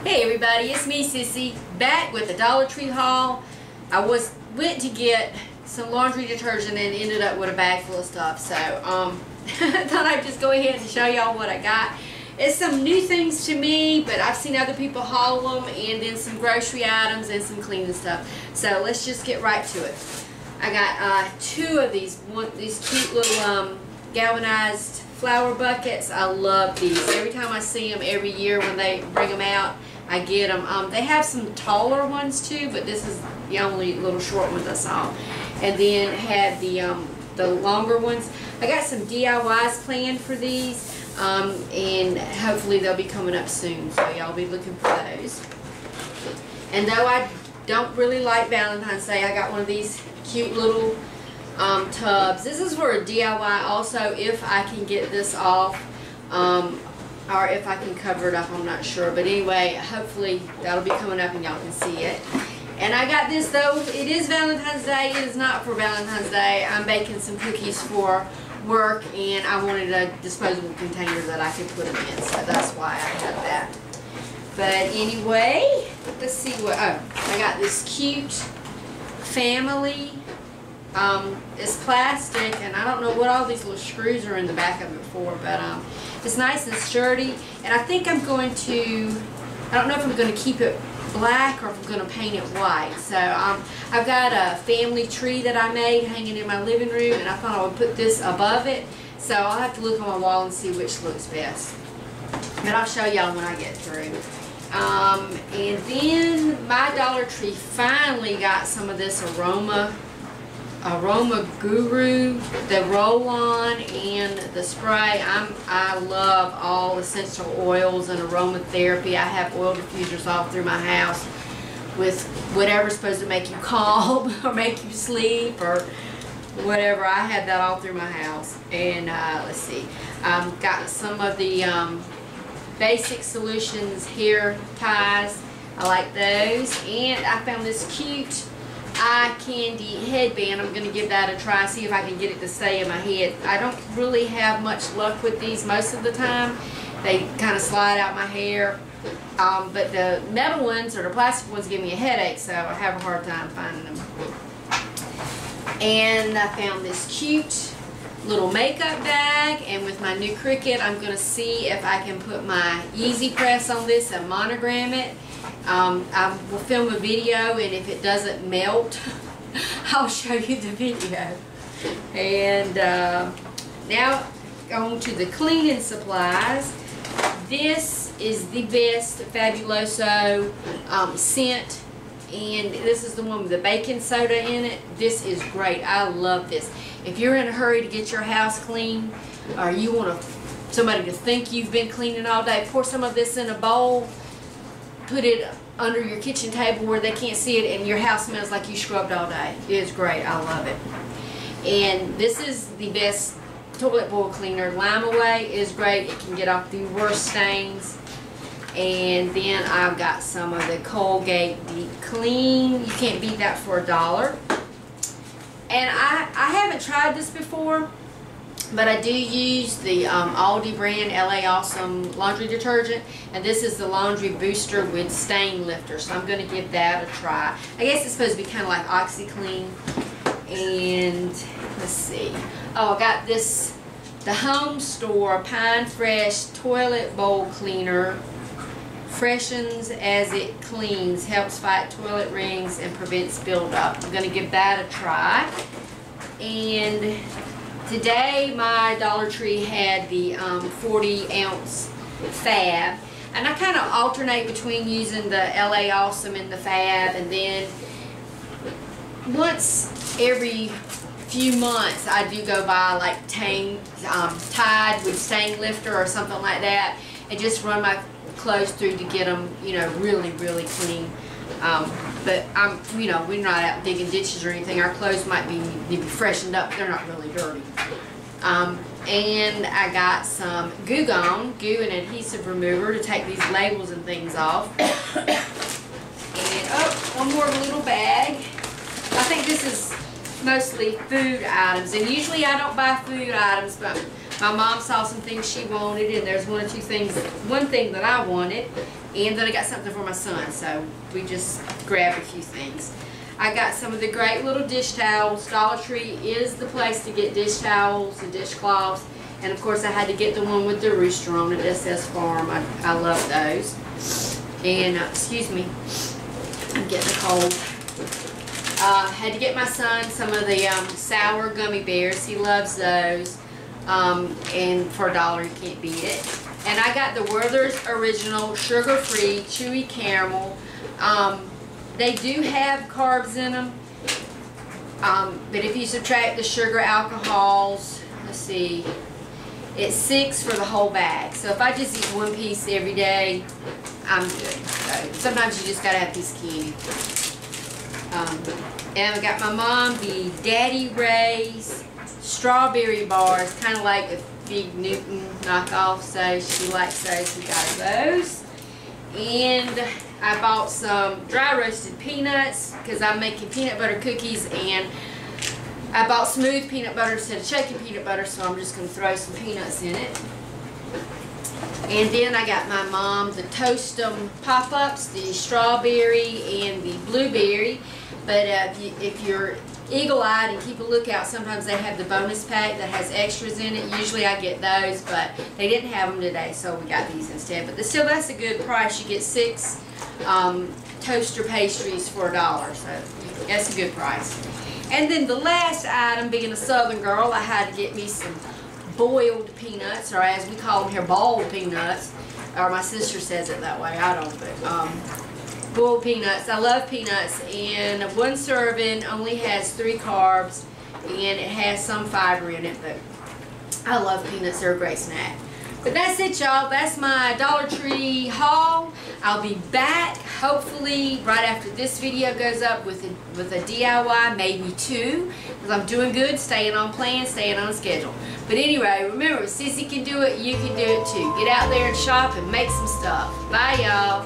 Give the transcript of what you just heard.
Hey everybody, it's me Sissy, back with the Dollar Tree haul. I went to get some laundry detergent and ended up with a bag full of stuff. So I thought I'd just go ahead and show y'all what I got. It's some new things to me, but I've seen other people haul them, and then some grocery items and some cleaning stuff. So let's just get right to it. I got two of these cute little galvanized flower buckets. I love these. Every time I see them every year when they bring them out, I get them. They have some taller ones too, but this is the only little short ones I saw. And then had the longer ones. I got some DIYs planned for these, and hopefully they'll be coming up soon, so y'all be looking for those. And though I don't really like Valentine's Day, I got one of these cute little tubs. This is for a DIY also, if I can get this off, or if I can cover it up, I'm not sure. But anyway, hopefully that'll be coming up and y'all can see it. And I got this, though it is Valentine's Day, it is not for Valentine's Day. I'm baking some cookies for work, and I wanted a disposable container that I could put them in, so that's why I have that. But anyway, let's see what, I got this cute family. It's plastic, and I don't know what all these little screws are in the back of it for, but it's nice and sturdy. And I think I'm going to, I don't know if I'm going to keep it black or if I'm going to paint it white. So I've got a family tree that I made hanging in my living room, and I thought I would put this above it. So I'll have to look on my wall and see which looks best. But I'll show y'all when I get through. And then my Dollar Tree finally got some of this Aroma Guru, the roll-on and the spray. I love all essential oils and aromatherapy. I have oil diffusers all through my house with whatever's supposed to make you calm or make you sleep or whatever. I have that all through my house. And let's see, got some of the Basic Solutions hair ties. I like those. And I found this cute eye candy headband. I'm going to give that a try, see if I can get it to stay in my head. I don't really have much luck with these most of the time. They kind of slide out my hair. But the metal ones or the plastic ones give me a headache, so I have a hard time finding them. And I found this cute little makeup bag, and with my new Cricut, I'm going to see if I can put my Easy Press on this and monogram it. I will film a video, and if it doesn't melt, I'll show you the video. And now on to the cleaning supplies. This is the best Fabuloso scent, and this is the one with the baking soda in it. This is great. I love this. If you're in a hurry to get your house clean, or you want somebody to think you've been cleaning all day, pour some of this in a bowl. Put it under your kitchen table where they can't see it, and your house smells like you scrubbed all day. It's great. I love it. And this is the best toilet bowl cleaner. Lime Away is great. It can get off the worst stains. And then I've got some of the Colgate Deep Clean. You can't beat that for $1. And I haven't tried this before, but I do use the Aldi brand LA Awesome laundry detergent, and this is the laundry booster with stain lifter, so I'm going to give that a try. I guess it's supposed to be kind of like OxyClean. And let's see, oh, I got this, the Home Store Pine Fresh Toilet Bowl Cleaner. Freshens as it cleans, helps fight toilet rings and prevents buildup. I'm going to give that a try. And today my Dollar Tree had the 40-ounce Fab, and I kind of alternate between using the LA Awesome and the Fab, and then once every few months I do go buy like Tide with stain lifter or something like that, and just run my clothes through to get them, you know, really clean. But you know, we're not out digging ditches or anything. Our clothes might need to be freshened up. They're not really dirty. And I got some Goo Gone, glue and adhesive remover to take these labels and things off. And oh, one more little bag. I think this is mostly food items, and usually I don't buy food items, but my mom saw some things she wanted, and there's one thing that I wanted, And then I got something for my son, so we just grabbed a few things. I got some of the great little dish towels. Dollar Tree is the place to get dish towels and dishcloths. And of course I had to get the one with the rooster on it. It says farm. I love those. And excuse me, I'm getting a cold. Had to get my son some of the sour gummy bears. He loves those. And for $1 you can't beat it. And I got the Werther's Original Sugar-Free Chewy Caramel. They do have carbs in them. But if you subtract the sugar alcohols, let's see, it's 6 for the whole bag. So if I just eat one piece every day, I'm good. So sometimes you just gotta have a piece of candy. And I got my mom the Daddy Ray's strawberry bars, kind of like a Big Newton knockoff, so she likes those. We got those. And I bought some dry roasted peanuts because I'm making peanut butter cookies, and I bought smooth peanut butter instead of shaken peanut butter, so I'm just going to throw some peanuts in it. And then I got my mom the Toast 'em pop-ups, the strawberry and the blueberry. But if you're eagle-eyed and keep a lookout, sometimes they have the bonus pack that has extras in it. Usually I get those, but they didn't have them today, so we got these instead. But still, that's a good price. You get 6 toaster pastries for $1, so that's a good price. And then the last item, being a southern girl, I had to get me some boiled peanuts, or as we call them here, boiled peanuts. Or my sister says it that way, I don't, but boiled peanuts. I love peanuts, and one serving only has 3 carbs, and it has some fiber in it, but I love peanuts. They're a great snack. But that's it, y'all. That's my Dollar Tree haul. I'll be back hopefully right after this video goes up with a DIY, maybe 2, because I'm doing good, staying on plan, staying on schedule. But anyway, remember, Sissy can do it, you can do it too. Get out there and shop and make some stuff. Bye, y'all.